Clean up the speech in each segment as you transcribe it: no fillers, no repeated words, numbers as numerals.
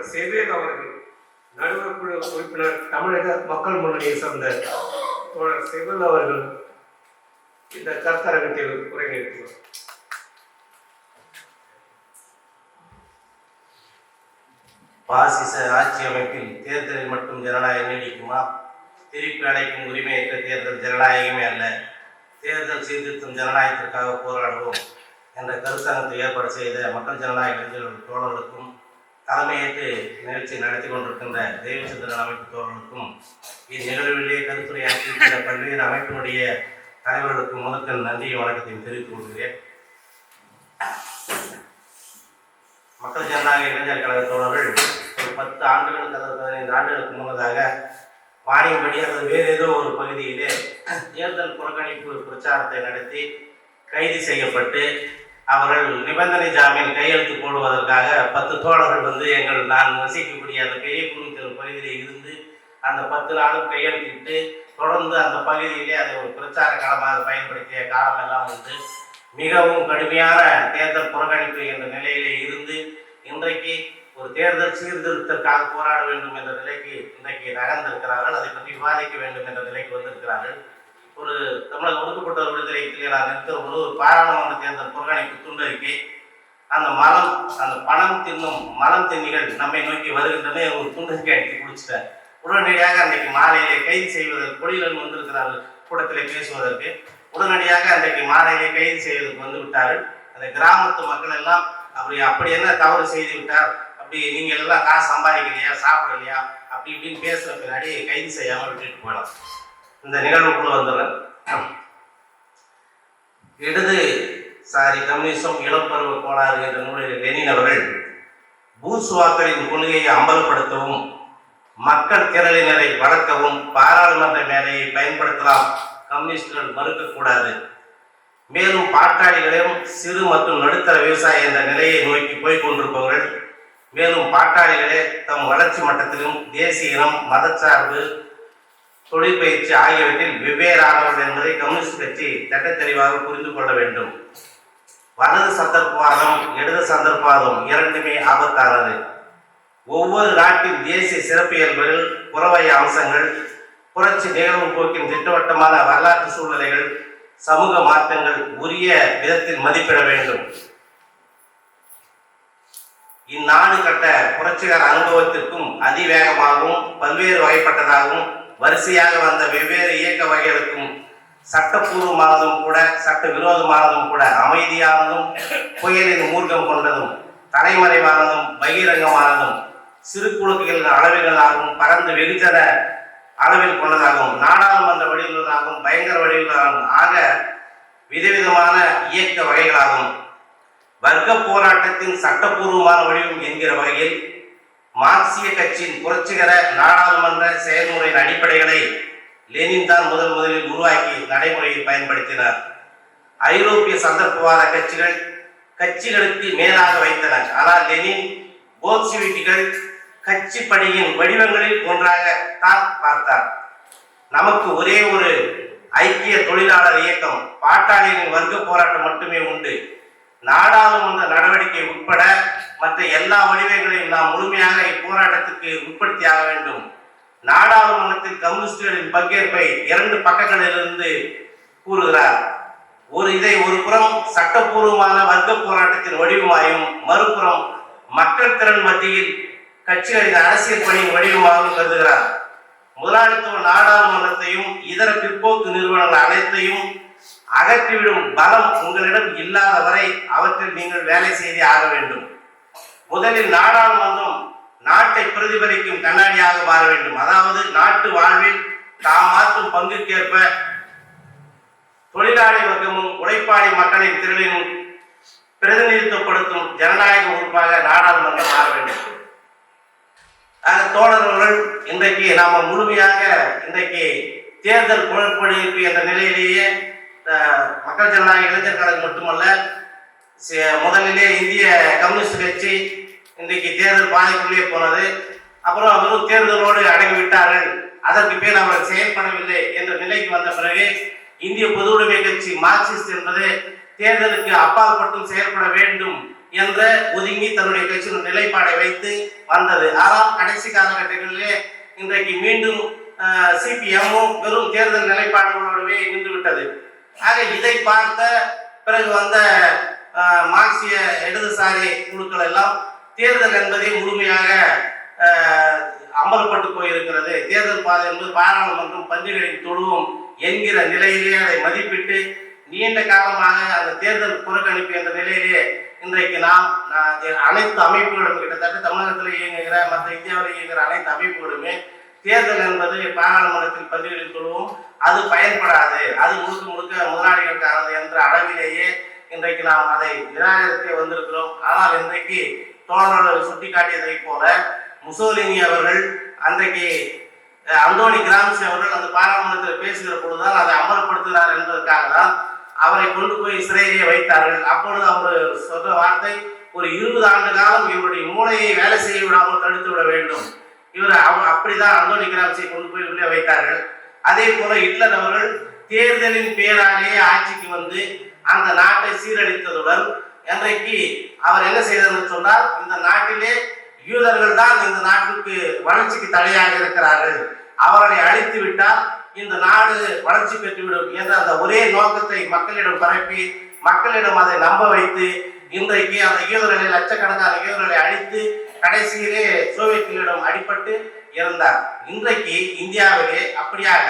தோழர் செவேல் அவர்கள், நடுவர் குழு உறுப்பினர், தமிழக மக்கள் முன்னணியை சார்ந்த தோழர் செவேல் அவர்கள் இந்த கருத்தரங்கத்தில் உரை நிறுத்தினார். பாசிச ஆட்சி அமைப்பில் தேர்தலில் மட்டும் ஜனநாயகம் நீடிக்குமா? திருப்பி அழைக்கும் உரிமையற்ற தேர்தல் ஜனநாயகமே அல்ல. தேர்தல் சீர்திருத்தம் ஜனநாயகத்திற்காக போராடுவோம் என்ற கருத்தரங்கத்தை ஏற்பாடு செய்த மக்கள் ஜனநாயக இளைஞர்கள் தோழர்களுக்கும், தலைமையேற்று நிகழ்ச்சி நடத்தி கொண்டிருக்கின்ற தெய்வச்சந்திரன் அமைப்பு தோழர்களுக்கும், இந்நிகழ்விலே கருத்துரையாற்றியிருக்கின்ற பல்வேறு அமைப்பினுடைய தலைவர்களுக்கும் முதற்கண் நன்றியை வணக்கத்தையும் தெரிவித்துக் கொள்கிறேன். மக்கள் ஜனநாயக இளைஞர் கழக தோழர்கள் ஒரு 10 ஆண்டுகளுக்கு அல்லது 15 ஆண்டுகளுக்கு முன்னதாக வாணியம்படி அல்லது வேறு ஏதோ ஒரு பகுதியிலே தேர்தல் புறக்கணிப்பு பிரச்சாரத்தை நடத்தி கைது செய்யப்பட்டு அவர்கள் நிபந்தனை ஜாமீன் கையெழுத்து போடுவதற்காக 10 தோழர்கள் நான் வசிக்கக்கூடிய அந்த பெரிய குறுத்தல் பகுதியில் இருந்து அந்த 10 நாளும் கையெழுத்திட்டு தொடர்ந்து அந்த பகுதியிலே அதை ஒரு பிரச்சார காலமாக பயன்படுத்திய காலமெல்லாம் உண்டு. மிகவும் கடுமையான தேர்தல் புறக்கணிப்பு என்ற நிலையிலே இருந்து இன்றைக்கு ஒரு தேர்தல் சீர்திருத்தத்திற்காக போராட வேண்டும் என்ற நிலைக்கு இன்றைக்கு நகர்ந்திருக்கிறார்கள். அதை பற்றி விவாதிக்க வேண்டும் என்ற நிலைக்கு வந்திருக்கிறார்கள். ஒரு தமிழக ஒடுக்கப்பட்டோர் விடுதலைக்கு நான் இருக்கிற ஒரு பாராளுமன்ற தேர்தல் புறக்கணிப்பு துண்டறிக்கை, அந்த பணம் தின்னும் மலம் தின்னிகள் நம்மை நோக்கி வருகின்றன ஒரு துண்டறிக்கை அடித்து குடிச்சிட்டேன். உடனடியாக அன்றைக்கு மாலையிலே கைது செய்வதற்கு பொடியிலிருந்து வந்திருக்கிறார்கள் கூட்டத்திலே பேசுவதற்கு. உடனடியாக அன்றைக்கு மாலையிலே கைது செய்வதற்கு வந்து விட்டார்கள். அந்த கிராமத்து மக்கள் எல்லாம் அப்படி என்ன தவறு செய்து விட்டார், அப்படி நீங்கள் எல்லாம் காசு சம்பாதிக்கலையா, சாப்பிடலையா, அப்படி இப்படின்னு பேசுகிற பின்னாடி கைது செய்யாமல் விட்டுட்டு போயிடலாம். இந்த நிகழ்வுக்குள்ள வந்துடுறேன். கம்யூனிசம் இளப்பருவ கோளாறு என்ற நூலில் லெனின் அவர்கள் பூர்சுவாக்களின் கொள்கையை அம்பலப்படுத்தவும் மக்கள் திரளினரை வளர்க்கவும் பாராளுமன்ற மேடையை பயன்படுத்தலாம், கம்யூனிஸ்டுகள் மறுக்கக்கூடாது. மேலும் பாட்டாளிகளையும் சிறு மற்றும் நடுத்தர விவசாய என்ற நிலையை நோக்கி போய்கொண்டிருப்பவர்கள், மேலும் பாட்டாளிகளே தம் வளர்ச்சி மட்டத்திலும் தேசிய இனம், மதச்சார்பு, தொழிற்பயிற்சி ஆகியவற்றில் வெவ்வேறானவர்கள் என்பதை கம்யூனிஸ்ட் கட்சி தட்டத்தெளிவாக புரிந்து கொள்ள வேண்டும். வலது சந்தர்ப்பவாதம், இடது சந்தர்ப்பவாதம் இரண்டுமே ஆபத்தானது. ஒவ்வொரு நாட்டின் தேசிய சிறப்பியல்புகள், புறவய அம்சங்கள், புரட்சி நிகழ்வு போக்கின் திட்டவட்டமான வரலாற்று சூழ்நிலைகள், சமூக மாற்றங்கள் உரிய விதத்தில் மதிப்பிட வேண்டும். இந்நாடு கட்ட புரட்சிகர அனுபவத்திற்கும் அதிவேகமாகவும் பல்வேறு வகைப்பட்டதாகவும் வரிசையாக வந்த வெவ்வேறு இயக்க வகைகளுக்கும் சட்டப்பூர்வமானதும் கூட சட்ட விரோதமானதும் கூட, அமைதியானதும் புயலின் மூர்க்கம் கொண்டதும் தலைமறைவானதும் பகிரங்கமானதும் சிறு குழுக்களின் அளவுகளாகவும் பரந்து வெகுஜன அளவில் கொண்டதாகவும் நாடாளுமன்ற வடிவுள்ளதாகவும் பயங்கர வடிவுகளாகவும் ஆக விதவிதமான இயக்க வகைகளாகும். வர்க்க போராட்டத்தின் சட்டப்பூர்வமான வடிவம் என்கிற வகையில் மார்க்சிய கட்சியின் புரட்சிகர நாடாளுமன்ற செயல்முறையின் அடிப்படைகளை லெனின் தான் முதலில் உருவாக்கி நடைமுறையில் பயன்படுத்தினார். ஐரோப்பிய சந்தர்ப்பவாத கட்சிகளுக்கு மேலாக வைத்தனர். ஆனால் லெனின் போல்ஷிவிக்குகள் கட்சி பணியின் வடிவங்களில் ஒன்றாக தான் பார்த்தார். நமக்கு ஒரே ஒரு ஐக்கிய தொழிலாளர் இயக்கம், பாட்டாளிகளின் வர்க்க போராட்டம் மட்டுமே உண்டு. நாடாளுமன்ற நடவடிக்கை உட்பட மற்ற எல்லா வடிவங்களையும் நாம் முழுமையாக இப்போராட்டத்துக்கு உட்படுத்தியாக வேண்டும். நாடாளுமன்றத்தில் கம்யூனிஸ்டுகளின் பங்கேற்பை 2 பக்கங்களிலிருந்து கூறுகிறார். இதை ஒரு புறம் சட்டப்பூர்வமான வர்க்க போராட்டத்தின் வடிவமாயும், மறுபுறம் மக்கள் திறன் மத்தியில் கட்சிகளின் அரசியல் பணியின் வடிவமாகவும் கருதுகிறார். முதலாளித்துவ நாடாளுமன்றத்தையும் இதர பிற்போக்கு நிறுவனங்கள் அனைத்தையும் அகற்றிவிடும் பலம் உங்களிடம் இல்லாத வரை அவற்றில் நீங்கள் வேலை செய்து ஆக வேண்டும். முதலில் நாடாளுமன்றம் நாட்டை பிரதிபலிக்கும் கண்ணாடியாக மாற வேண்டும். அதாவது நாட்டு வாழ்வில் தாம் மாற்றும் பங்குக்கேற்ப தொழிலாளி வர்க்கமும் உழைப்பாளி மக்களின் திரளினும் பிரதிநிதித்துவப்படுத்தும் ஜனநாயக உறுப்பாக நாடாளுமன்றம் மாற வேண்டும். தோழர்கள், இன்றைக்கு நாம முழுமையாக இன்றைக்கு தேர்தல் குழப்படிப்பு என்ற நிலையிலேயே மக்கள் ஜனநாயக இளைஞர் கழகம் மட்டுமல்ல, முதலிலே இந்திய கம்யூனிஸ்ட் கட்சி இன்றைக்கு தேர்தல் பாதைக்குள்ளே போனது. அப்புறம் வெறும் தேர்தலோடு அடங்கிவிட்டார்கள், அதற்கு மேல் அவர்கள் செயல்படவில்லை என்ற நிலைக்கு வந்த பிறகு இந்திய பொது உடைமை கட்சி மார்க்சிஸ்ட் என்பது தேர்தலுக்கு அப்பாற்பட்டும் செயல்பட வேண்டும் என்ற ஒதுங்கி தன்னுடைய கட்சியின் நிலைப்பாடை வைத்து வந்தது. ஆனால் கடைசி காலகட்டங்களிலே இன்றைக்கு மீண்டும் சிபிஎம்மும் வெறும் தேர்தல் நிலைப்பாடுகளோடவே நின்று விட்டது. ஆக இதை பார்த்த பிறகு வந்த மார்க்சிய இடதுசாரி குழுக்கள் எல்லாம் தேர்தல் என்பதை முழுமையாக அமல்பட்டு போயிருக்கிறது. தேர்தல் பாதை என்பது பாராளுமன்றம் பன்றிகளின் தொழுவும் என்கிற நிலையிலே அதை மதிப்பிட்டு நீண்ட காலமாக அந்த தேர்தல் புறக்கணிப்பு என்ற நிலையிலே இன்றைக்கு நாம் அனைத்து அமைப்புகளும் கிட்டத்தட்ட தமிழகத்தில் இயங்குகிற மற்ற இந்தியாவில் இயங்குகிற அனைத்து அமைப்புகளுமே தேர்தல் என்பது பாராளுமன்றத்தில் பன்றிகளின் தொழுவும் அது பயன்படாது, அது முழுக்க முழுக்க முதலாளிகளுக்கானது என்ற அளவிலேயே இன்றைக்கு நாம் அதை நிராகரித்தே வந்திருக்கிறோம். ஆனால் இன்றைக்கு தோழர்கள் சுட்டிக்காட்டியதை போல முசோலினி அவர்கள் அன்றைக்கு அந்தோனி கிராம்சி அவர்கள் அந்த பாராளுமன்றத்தில் பேசுகிற பொழுதுதான் அதை அமல்படுத்துகிறார் என்பதற்காக தான் அவரை கொண்டு போய் சிறையிலே வைத்தார்கள். அப்பொழுது அவர் சொன்ன வார்த்தை, ஒரு 20 ஆண்டு காலம் இவருடைய மூளையை வேலை செய்ய விடாமல் தடுத்து விட வேண்டும். அப்படிதான் அந்தோனி கிராம்சியை கொண்டு போய் உள்ளே வைத்தார்கள். அதே போல ஹிட்லர் அவர்கள் தேர்தலின் பேராலேயே ஆட்சிக்கு வந்து அந்த நாட்டை சீரழித்ததுடன் இன்றைக்கு அவர் என்ன செய்தார் சொன்னால், இந்த நாட்டிலே யூதர்கள் தான் இந்த நாட்டுக்கு வளர்ச்சிக்கு தடையாக இருக்கிறார்கள், அவர்களை அழித்து விட்டால் இந்த நாடு வளர்ச்சி பெற்றுவிடும் என்ற அந்த ஒரே நோக்கத்தை மக்களிடம் பரப்பி மக்களிடம் அதை நம்ப வைத்து இன்றைக்கு அந்த யூதர்களை லட்சக்கணக்கான யூதர்களை அழித்து கடைசியிலே சோவியத்திடம் அடிபட்டு இறந்தார். இன்றைக்கு இந்தியாவிலே அப்படியாக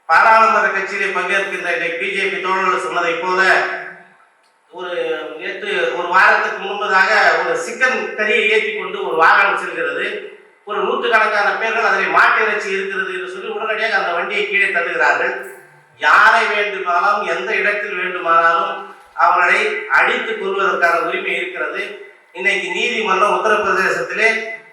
பாராளுமன்ற கட்சியிலே பங்கேற்கின்ற பிஜேபி தோழர்கள் சொன்னதை போல நேற்று ஒரு வாரத்துக்கு முன்பதாக ஒரு சிக்கன் கறியை ஏற்றி கொண்டு ஒரு வாகனம் செல்கிறது. ஒரு 100கணக்கான பேர்கள் அதில் மாட்டு இறைச்சி இருக்கிறது என்று சொல்லி உடனடியாக அந்த வண்டியை கீழே தள்ளுகிறார்கள். யாரை வேண்டுமானாலும் எந்த இடத்தில் வேண்டுமானாலும் அவர்களை அடித்துக் கொள்வதற்கான உரிமை இருக்கிறது. இன்னைக்கு நீதிமன்றம் உத்தரப்பிரதேசத்திலே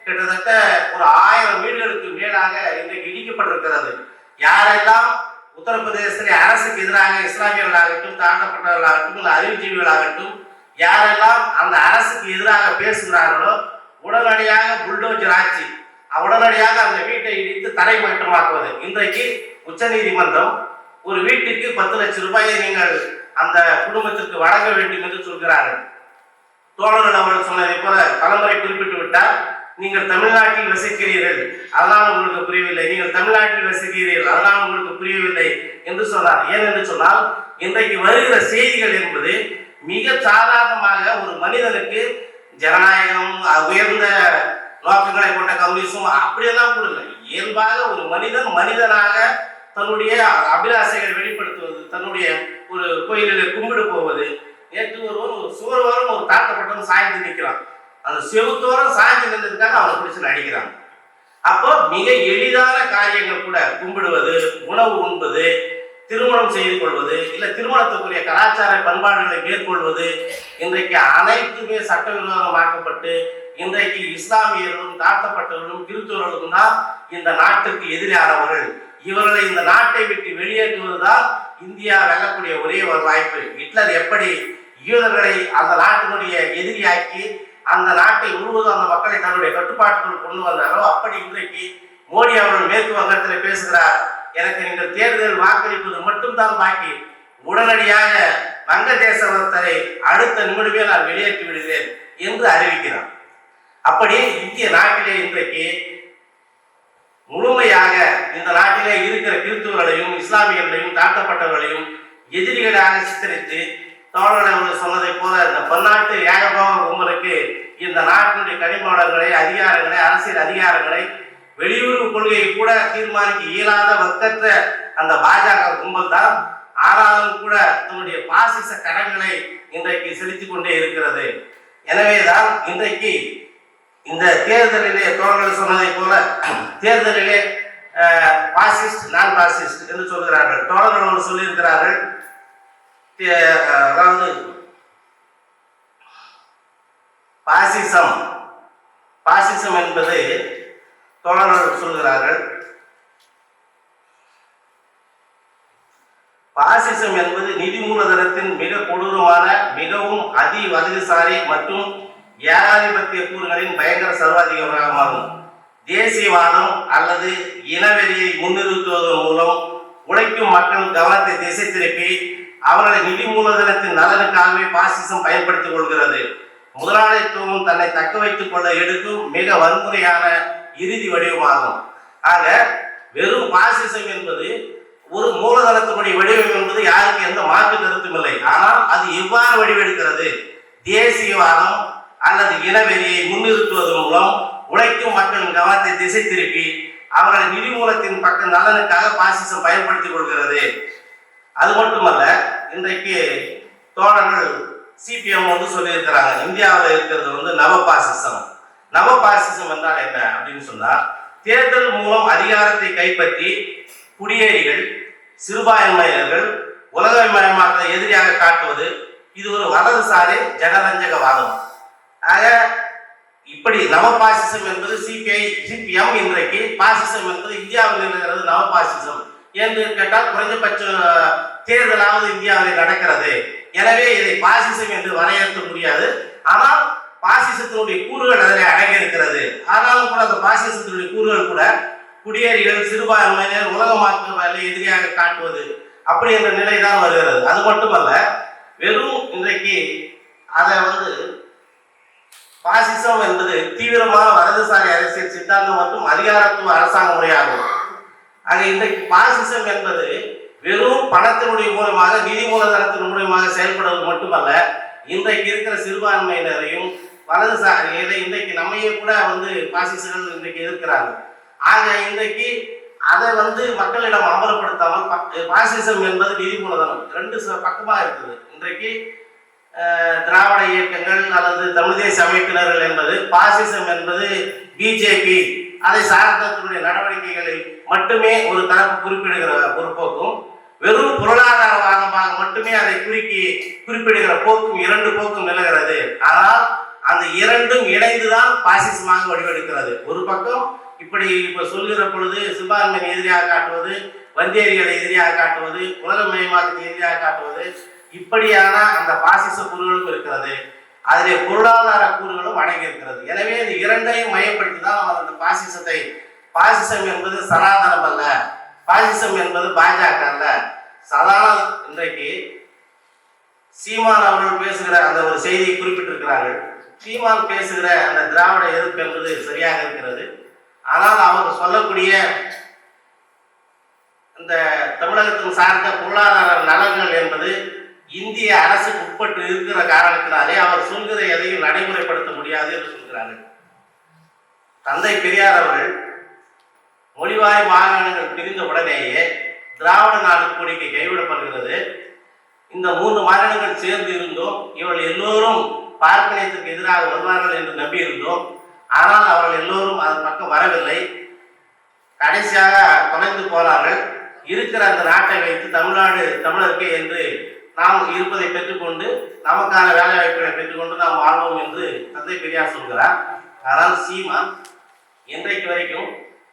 கிட்டத்தட்ட ஒரு 1000 வீடுகளுக்கு மேலாக இன்றைக்கு இடிக்கப்பட்டிருக்கிறது. யாரெல்லாம் உத்தரப்பிரதேசத்திலே அரசுக்கு எதிராக இஸ்லாமியர்களாகட்டும், தாழ்த்தப்பட்டவர்களாகட்டும், இல்லை அறிவுஜீவிகளாகட்டும் யாரெல்லாம் அந்த அரசுக்கு எதிராக பேசுகிறார்களோ உடனடியாக புல்டோஜர் ஆட்சி, உடனடியாக அந்த வீட்டை இடித்து தரைமட்டமாக்குவது. இன்றைக்கு உச்ச நீதிமன்றம் ஒரு வீட்டுக்கு 10 லட்சம் ரூபாயை நீங்கள் அந்த குடும்பத்திற்கு வழங்க வேண்டும் என்று சொல்கிறார்கள். தோழர்கள் அவர்கள் சொன்னதை போல பலமுறை குறிப்பிட்டு விட்டால், நீங்கள் தமிழ்நாட்டில் வசிக்கிறீர்கள் அதனால் உங்களுக்கு புரியவில்லை, நீங்கள் தமிழ்நாட்டில் வசிக்கிறீர்கள் அதனால் உங்களுக்கு புரியவில்லை என்று சொன்னார். ஏனென்று சொன்னால் இன்றைக்கு வருகிற செய்திகள் என்பது மிக சாதாரணமாக ஒரு மனிதனுக்கு ஜனநாயகம் உயர்ந்த நோக்கங்களை கொண்ட கம்யூனிசம் அப்படியெல்லாம் கூட இல்லை. இயல்பாக ஒரு மனிதனாக தன்னுடைய அபிலாசைகளை வெளிப்படுத்துவது, தன்னுடைய ஒரு கோயிலில் கும்பிடு போவது. நேற்று ஒரு சுவரோரம் ஒரு தாழ்த்தப்பட்டவன் சாய்ந்து நிற்கிறான், அந்த செவுத்தோரம் சாய்ந்து நின்றதுக்காக அவனை பிடிச்சு அடிக்கிறான். அப்போ மிக எளிதான காரியங்கள் கூட கும்பிடுவது, உணவு உண்பது, திருமணம் செய்து கொள்வது, இல்லை திருமணத்துக்குரிய கலாச்சார பண்பாடுகளை மேற்கொள்வது இன்றைக்கு அனைத்துமே சட்டவிரோதமாக்கப்பட்டு இன்றைக்கு இஸ்லாமியர்களும் தாழ்த்தப்பட்டவர்களும் கிறிஸ்தவர்களும் தான் இந்த நாட்டுக்கு எதிரானவர்கள். இவர்களை இந்த நாட்டை விட்டு வெளியேற்றுவதுதான் இந்தியா வெல்லக்கூடிய ஒரே ஒரு வாய்ப்பு. ஹிட்லர் எப்படி யூதர்களை அந்த நாட்டினுடைய எதிரியாக்கி அந்த நாட்டை முழுவதும் அந்த மக்களை தன்னுடைய கட்டுப்பாட்டுக்குள் கொண்டு வந்தாரோ, அப்படி இன்றைக்கு மோடி அவர்கள் மேற்கு வங்கத்தில் பேசுகிறார், எனக்கு நீங்கள் தேர்தல் வாக்களிப்பது மட்டும்தான் பாக்கி, உடனடியாக வங்கதேசத்தை அடுத்த நிமிடமே நான் வெளியேற்றி விடுகிறேன் என்று அறிவிக்கிறார். அப்படி இந்திய நாட்டிலே இன்றைக்கு முழுமையாக இந்த நாட்டிலே இருக்கிற கிறிஸ்துவர்களையும் இஸ்லாமியர்களையும் தாழ்த்தப்பட்டவர்களையும் எதிரிகளாக சித்தரித்து தோழர்கள் சொன்னதை போல இந்த பன்னாட்டு ஏகபோக கும்பலுக்கு இந்த நாட்டினுடைய கனிமவளங்களை, அதிகாரங்களை, அரசியல் அதிகாரங்களை, வெளியுறவு கொள்கையை கூட தீர்மானிக்க இயலாத வக்கற்ற அந்த பாஜக கும்பல் தான் ஆனாலும் கூட தன்னுடைய பாசிச கடன்களை இன்றைக்கு செலுத்திக் கொண்டே இருக்கிறது. எனவேதான் இன்றைக்கு இந்த தேர்தலிலே தோழர்கள் சொன்னதை போல தேர்தலிலே பாசிஸ்ட் நான் பாசிஸ்ட் என்று சொல்கிறார்கள். தோழர்கள் சொல்லியிருக்கிறார்கள், அதாவது பாசிசம் என்பது தோழர்கள் சொல்கிறார்கள், பாசிசம் என்பது நிதி மூலதனத்தின் மிக கொடூரமான, மிகவும் அதி வலதுசாரி மற்றும் ஏகாதிபத்திய கூறுகளின் பயங்கர சர்வாதிகாரமாகும். தேசியவாதம் அல்லது இனவெறியை முன்னிறுத்துவதன் மூலம் உழைக்கும் மக்கள் கவனத்தை திசை திருப்பி அவர்களை நிதி மூலதனத்தின் நலனுக்காகவே பாசிசம் பயன்படுத்திக் கொள்கிறது. முதலாளித்துவம் தன்னை தக்க வைத்துக் கொள்ள எடுக்கும் மிக வன்முறையான இறுதி வடிவமாகும். ஆக வெறும் பாசிசம் என்பது ஒரு மூலதனத்தினுடைய வடிவம் என்பது யாருக்கு எந்த மாற்று கருத்தும் இல்லை. ஆனால் அது எவ்வாறு வடிவெடுக்கிறது? தேசியவாதம் அல்லது இனவெறியை முன்னிறுத்துவதன் மூலம் உழைக்கும் மக்களின் கவனத்தை திசை திருப்பி அவர்கள் நிதி மூலத்தின் பக்க நலனுக்காக பாசிசம் பயன்படுத்திக் கொள்கிறது. அது மட்டுமல்ல, இன்றைக்கு தோழர்கள் சிபிஎம் சொல்லியிருக்கிறாங்க, இந்தியாவில் இருக்கிறது நவ பாசிசம். நவ பாசிசம் என்றால் என்ன அப்படின்னு சொன்னா, தேர்தல் மூலம் அதிகாரத்தை கைப்பற்றி குடியேறிகள், சிறுபான்மையினர்கள் உலகமயமாக்கலை எதிரியாக காட்டுவது, இது ஒரு வலதுசாரி ஜனரஞ்சகவாதம். ஆக இப்படி நவ பாசிசம் என்பது சிபிஎம், இன்றைக்கு பாசிசம் என்பது இந்தியாவில் இருக்கிறது நவ பாசிசம் என்று கேட்டால் குறைஞ்சபட்ச தேர்தலாவது இந்தியாவில் நடக்கிறது. எனவே இதை பாசிசம் என்று வரையறுக்க முடியாது. ஆனால் பாசிசத்தினுடைய கூறுகள் அதில் அடங்கி இருக்கிறது. ஆனாலும் கூட அந்த பாசிசத்தினுடைய கூறுகள் கூட குடியேறிகள், சிறுபான்மையினர் உலகமாக்கலை எதிரியாக காட்டுவது அப்படி என்ற நிலைதான் வருகிறது. அது மட்டுமல்ல, வெறும் இன்றைக்கு அதை பாசிசம் என்பது தீவிரமான வலதுசாரி அரசியல் சித்தாந்தம் மற்றும் அதிகாரத்துவ அரசாங்க முறையாகும். ஆக இன்றைக்கு பாசிசம் என்பது வெறும் பணத்தினுடைய மூலமாக, நிதி மூலதனத்தின் மூலமாக செயல்படுவது மட்டுமல்ல, இன்றைக்கு இருக்கிற சிறுபான்மையினரையும் வலதுசாரி இன்றைக்கு நம்மையே கூட பாசிசங்கள் இன்றைக்கு எதிர்க்கிறாங்க. ஆக இன்றைக்கு அதை மக்களிடம் அமலப்படுத்தாமல் பாசிசம் என்பது நிதி மூலதனம் ரெண்டு பக்கமா இருக்குது. இன்றைக்கு திராவிட இயக்கங்கள் அல்லது தமிழ் தேசிய அமைப்பினர்கள் என்பது பாசிசம் என்பது பிஜேபி அதை சார்ந்தவர்களுடைய நடவடிக்கைகளை மட்டுமே ஒரு தரப்பு குறிப்பிடுகிற ஒரு போக்கும், வெறும் பொருளாதாரவாதமாக மட்டுமே அதை குறிப்பிடுகிற போக்கும், இரண்டு போக்கும் நிலவுகிறது. ஆனால் அந்த இரண்டும் இணைந்துதான் பாசிசமாக வடிவெடுக்கிறது. ஒரு பக்கம் இப்படி இப்ப சொல்கிற பொழுது சிறுபான்மையை எதிரியாக காட்டுவது, வந்தேரிகளை எதிரியாக காட்டுவது, உலகமயமாக்கத்தை எதிரியாக காட்டுவது, இப்படியான அந்த பாசிச கூறுகளும் இருக்கிறது. அதிலே பொருளாதார கூறுகளும் அடங்கி இருக்கிறது. எனவே இந்த இரண்டையும் மையப்படுத்தி தான் அந்த பாசிசத்தை, பாசிசம் என்பது சனாதனம் அல்ல, பாசிசம் என்பது பாஜக அல்ல. இன்றைக்கு சீமான் அவர்கள் பேசுகிற அந்த ஒரு செய்தியை குறிப்பிட்டிருக்கிறார்கள். சீமான் பேசுகிற அந்த திராவிட எதிர்ப்பு என்பது சரியாக இருக்கிறது. ஆனால் அவர் சொல்லக்கூடிய இந்த தமிழகத்தின் சார்ந்த பொருளாதார நலன்கள் என்பது இந்திய அரசுக்கு உட்பட்டு இருக்கிற காரணத்தினாலே அவர் சொல்கிற எதையும் நடைமுறைப்படுத்த முடியாது என்று சொல்கிறார்கள். தந்தை பெரியார் அவர்கள் மொழிவாய் மாகாணங்கள் பிரிந்த உடனேயே திராவிட நாடு கோரிக்கை கைவிடப்படுகிறது. இந்த 3 மாகாணங்கள் சேர்ந்து இருந்தோம், இவர்கள் எல்லோரும் பார்ப்பனியத்திற்கு எதிராக வருவார்கள் என்று நம்பியிருந்தோம். ஆனால் அவர்கள் எல்லோரும் அதன் பக்கம் வரவில்லை. கடைசியாக தொலைந்து போனார்கள். இருக்கிற அந்த நாட்டை வைத்து தமிழ்நாடு தமிழருக்கு என்று நாம் இருப்பதை பெற்றுக்கொண்டு, நமக்கான வேலை வாய்ப்புகளை பெற்றுக்கொண்டு நாம் வாழ்வோம் என்று தந்தை பெரியார் சொல்கிறார். ஆனால் சீமான் இன்றைக்கு வரைக்கும்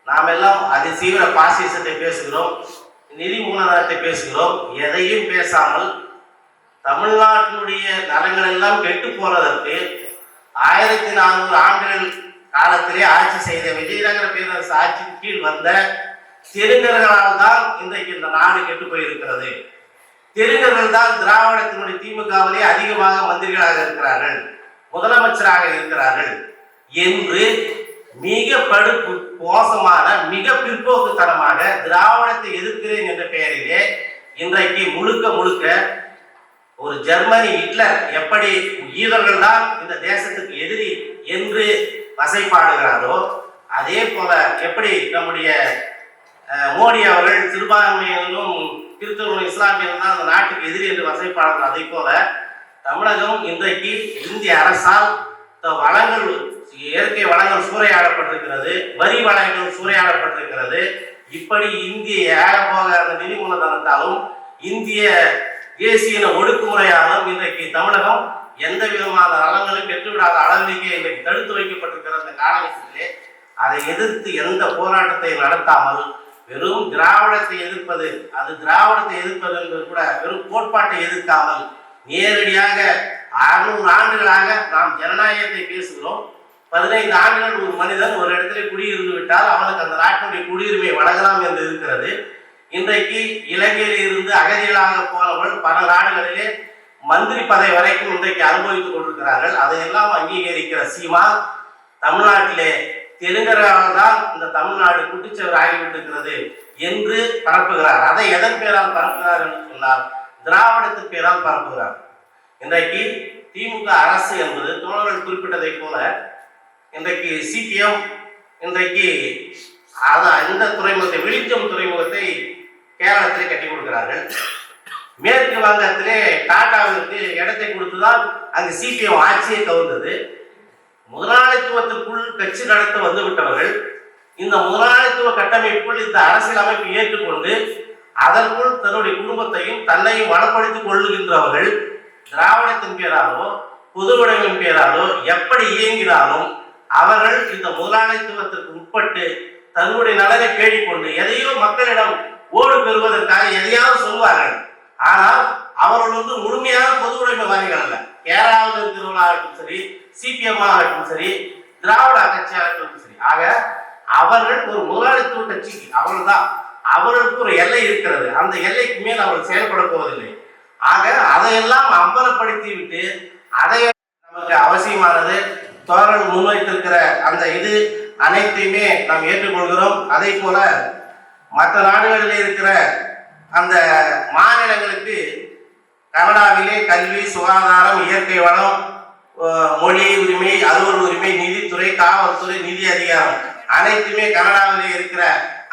நாம் எல்லாம் அதிதீவிர பாசிசத்தை பேசுகிறோம், நிதி மூலதனத்தை பேசுகிறோம், எதையும் பேசாமல் தமிழ்நாட்டினுடைய நலங்கள் எல்லாம் கெட்டு போறதற்கு 1400 ஆண்டுகள் காலத்திலே ஆட்சி செய்த விஜயநகர பேரரசு ஆட்சியின் கீழ் வந்த தெலுங்கர்களால் தான் இன்றைக்கு இந்த நாடு கெட்டு போயிருக்கிறது. தெலுங்கர்கள் தான் திராவிடத்தினுடைய திமுகவிலே அதிகமாக மந்திரிகளாக இருக்கிறார்கள், முதலமைச்சராக இருக்கிறார்கள் என்று மிக மோசமான, மிக பிற்போக்குத்தனமாக திராவிடத்தை எதிர்க்கிறேன் என்ற பெயரிலே இன்றைக்கு முழுக்க ஒரு ஜெர்மனி ஹிட்லர் எப்படி ஈழர்கள் தான் இந்த தேசத்துக்கு எதிரி என்று வசைப்பாடுகிறாரோ, அதே போல எப்படி நம்முடைய மோடி அவர்கள் சிறுபான்மையினரும் கிறிஸ்தவர்களும் இஸ்லாமியர்கள் தான் அந்த நாட்டுக்கு எதிரி என்று வசைப்பாடுகிறார். அதே போல தமிழகம் இன்றைக்கு இந்திய அரசால் வளங்கள், இயற்கை வளங்கள் சூறையாடப்பட்டிருக்கிறது, வரி வளங்கள் சூறையாடப்பட்டிருக்கிறது. இப்படி இந்திய ஏகபோக அந்த நிதி மூலதனத்தாலும் இந்திய தேசிய ஒடுக்குமுறையாலும் இன்றைக்கு தமிழகம் எந்த விதமான நலங்களும் பெற்றுவிடாத அளவிலேயே இன்றைக்கு தடுத்து வைக்கப்பட்டிருக்கிற அந்த காலகட்டத்திலே அதை எதிர்த்து எந்த போராட்டத்தை நடத்தாமல் வெறும் திராவிடத்தை எதிர்ப்பது, அது திராவிடத்தை எதிர்ப்பது என்பது கூட வெறும் கோட்பாட்டை எதிர்க்காமல் நேரடியாக 600 ஆண்டுகளாக நாம் ஜனநாயகத்தை பேசுகிறோம். 15 ஆண்டுகள் ஒரு மனிதன் ஒரு இடத்துல குடியிருந்து விட்டால் அவனுக்கு அந்த நாட்டினுடைய குடியுரிமை வழங்கலாம் என்று இருக்கிறது. இன்றைக்கு இலங்கையில் இருந்து அகதிகளாக போனவர்கள் பல நாடுகளிலே மந்திரி பதவி வரைக்கும் இன்றைக்கு அனுபவித்துக் கொண்டிருக்கிறார்கள். அதையெல்லாம் அங்கீகரிக்கிற சீமான் தமிழ்நாட்டிலே தெலுங்கரால் தான் இந்த தமிழ்நாடு குட்டிச்சவர் ஆகிவிட்டிருக்கிறது என்று பரப்புகிறார். அதை எதன் பேரால் பரப்புகிறார் என்று சொன்னால் திராவிடத்தின் பேரால் பரப்புகிறார். இன்றைக்கு திமுக அரசு என்பது தோழர்கள் குறிப்பிட்டதை போல இன்றைக்கு சிபிஎம் இன்றைக்கு இந்த துறைமுகத்தை விழிஞ்சம் துறைமுகத்தை கேரளத்திலே கட்டி கொடுக்கிறார்கள். மேற்கு வங்கத்திலே டாடாவிற்கு இடத்தை கொடுத்துதான் அங்கு சிபிஎம் ஆட்சியை கவுந்தது. முதலாளித்துவத்திற்குள் கட்சி நடத்த வந்து விட்டவர்கள் இந்த முதலாளித்துவ கட்டமைப்புக்குள் இந்த அரசியல் அமைப்பு ஏற்றுக்கொண்டு அதற்குள் தன்னுடைய குடும்பத்தையும் தன்னையும் வளப்படுத்திக் கொள்ளுகின்றவர்கள் திராவிடத்தின் பேராலோ பொதுவுடைமையின் பேராலோ எப்படி இயங்கினாலும் அவர்கள் இந்த முதலாளித்துவத்திற்கு உட்பட்டு தன்னுடைய நலனை பேடிக்கொண்டு எதையோ மக்களிடம் ஓடு பெறுவதற்காக எதையாவது சொல்வார்கள். ஆனால் அவர்கள் முழுமையான பொது உடைமைவாதிகள் அல்ல. கேரளாவில் இருக்கிறவர்களாகட்டும் சரி, சிபிஎம் ஆகட்டும் சரி, திராவிட கட்சியாகட்டும் சரி, ஆக அவர்கள் ஒரு முதலாளித்துவ கட்சிக்கு அவர்கள்தான், அவர்களுக்கு ஒரு எல்லை இருக்கிறது. அந்த எல்லைக்கு மேல் அவர்கள் செயல்பட போவதில்லை. ஆக அதையெல்லாம் அம்பலப்படுத்தி விட்டு அதை நமக்கு அவசியமானது தோழர்கள் முன்வைத்திருக்கிற அந்த இது அனைத்தையுமே நாம் ஏற்றுக்கொள்கிறோம். அதே போல மற்ற நாடுகளில் இருக்கிற அந்த மாநிலங்களுக்கு கனடாவிலே கல்வி, சுகாதாரம், இயற்கை வளம், மொழி உரிமை, அலுவல் உரிமை, நீதித்துறை, காவல்துறை, நிதி அதிகாரம் அனைத்துமே கனடாவிலே இருக்கிற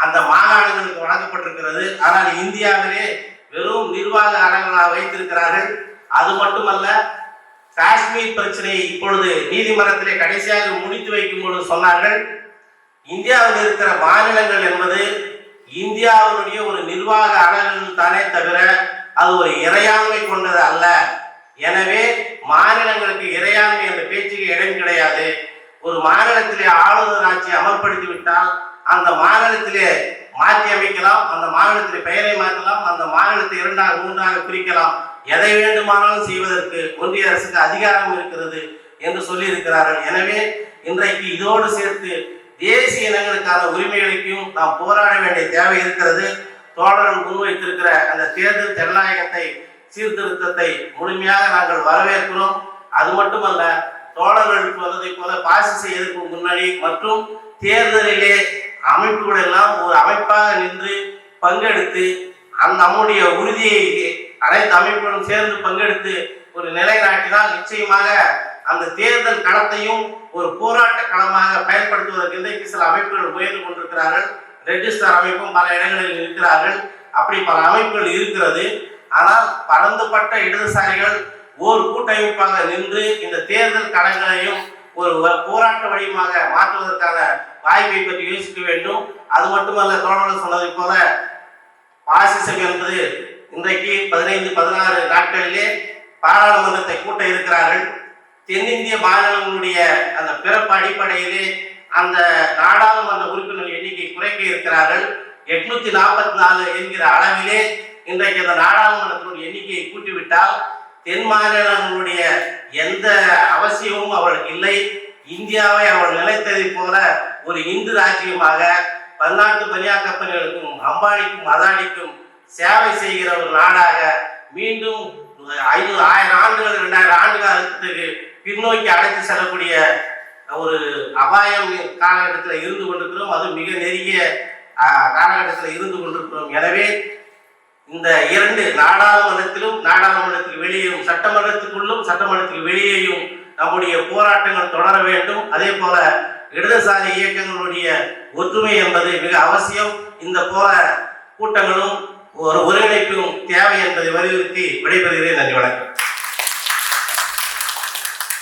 அந்த மாகாணங்களுக்கு வழங்கப்பட்டிருக்கிறது. ஆனால் இந்தியாவிலே வெறும் நிர்வாக அரங்களாக வைத்திருக்கிறார்கள். அது மட்டுமல்ல, காஷ்மீர் பிரச்சனை இப்பொழுது நீதிமன்றத்திலே கடைசியாக முடித்து வைக்கும் பொழுது சொன்னார்கள், இந்தியாவில் இருக்கிற மாநிலங்கள் என்பது இந்தியாவினுடைய ஒரு நிர்வாக அலகுகள் தானே தவிர அது ஒரு இறையாண்மை கொண்டது அல்ல. எனவே மாநிலங்களுக்கு இறையாண்மை என்ற பேச்சுக்கு இடம் கிடையாது. ஒரு மாநிலத்திலே ஆளுநர் ஆட்சியை அமல்படுத்தி விட்டால் அந்த மாநிலத்திலே மாற்றி அமைக்கலாம், அந்த மாநிலத்திலே பெயரை மாற்றலாம், அந்த மாநிலத்தை 2ஆக 3ஆக பிரிக்கலாம், எதை வேண்டுமானாலும் செய்வதற்கு ஒன்றிய அரசுக்கு அதிகாரம் இருக்கிறது என்று சொல்லி இருக்கிறார்கள். எனவே இன்றைக்கு இதோடு சேர்த்து தேசிய இனங்களுக்கான உரிமைகளுக்கும் நாம் போராட வேண்டிய தேவை இருக்கிறது. தோழர்கள் முன்வைத்திருக்கிற அந்த தேர்தல் ஜனநாயகத்தை சீர்திருத்தத்தை முழுமையாக நாங்கள் வரவேற்கிறோம். அது மட்டுமல்ல, தோழர்கள் சொன்னதை போல பாசிச எதிர்ப்பு முன்னணி மற்றும் தேர்தலிலே அமைப்புகள் எல்லாம் ஒரு அமைப்பாக நின்று பங்கெடுத்து நம்முடைய உறுதியை அனைத்து அமைப்புகளும் சேர்ந்து பங்கெடுத்து ஒரு நிலைநாட்டினால் நிச்சயமாக அந்த தேர்தல் களத்தையும் ஒரு போராட்ட களமாக பயன்படுத்துவதற்கு இன்றைக்கு சில அமைப்புகள் முயன்று கொண்டிருக்கிறார்கள். ரெட் ஸ்டார் அமைப்பும் பல இடங்களில் இருக்கிறார்கள். அப்படி பல அமைப்புகள் இருக்கிறது. ஆனால் பரந்துபட்ட இடதுசாரிகள் ஒரு கூட்டமைப்பாக நின்று இந்த தேர்தல் களங்களையும் ஒரு போராட்ட வடிவமாக மாற்றுவதற்கான வாய்ப்பை பற்றி யோசிக்க வேண்டும். அது மட்டுமல்ல, தோழர்கள் சொன்னதை போல பாசிசம் என்பது இன்றைக்கு 15-16 நாட்களிலே பாராளுமன்றத்தை கூட்ட இருக்கிறார்கள். தென்னிந்திய மாநிலங்களுடைய அந்த பிறப்பு அடிப்படையிலே அந்த நாடாளுமன்ற உறுப்பினர் எண்ணிக்கை குறைக்க இருக்கிறார்கள். 844 என்கிற அளவிலே இன்றைக்கு அந்த நாடாளுமன்றத்தினுடைய எண்ணிக்கையை கூட்டிவிட்டால் தென் மாநிலங்களுடைய எந்த அவசியமும் அவர்களுக்கு இல்லை. இந்தியாவை அவர்கள் நிலைத்ததை போல ஒரு இந்து ராஜ்யமாக பன்னாட்டு பனியார் கம்பெனிகளுக்கும் அம்பானிக்கும் அதானிக்கும் சேவை செய்கிற ஒரு நாடாக மீண்டும் 500-1000 ஆண்டுகள் 2000 ஆண்டு காலத்துக்கு பின்னோக்கி அழைத்து செல்லக்கூடிய ஒரு அபாயம் காலகட்டத்தில் இருந்து கொண்டிருக்கிறோம். அது மிக நெருங்கிய காலகட்டத்தில் இருந்து கொண்டிருக்கிறோம். எனவே இந்த 2 நாடாளுமன்றத்திலும் நாடாளுமன்றத்துக்கு வெளியேயும் சட்டமன்றத்துக்குள்ளும் சட்டமன்றத்துக்கு வெளியேயும் நம்முடைய போராட்டங்கள் தொடர வேண்டும். அதே போல இடதுசாரி இயக்கங்களுடைய ஒற்றுமை என்பது மிக அவசியம். இந்த போல கூட்டங்களும் ஒரு ஒருங்கிணைப்பும் தேவை என்பதை வலியுறுத்தி விடைபெறுகிறேன். நன்றி, வணக்கம்.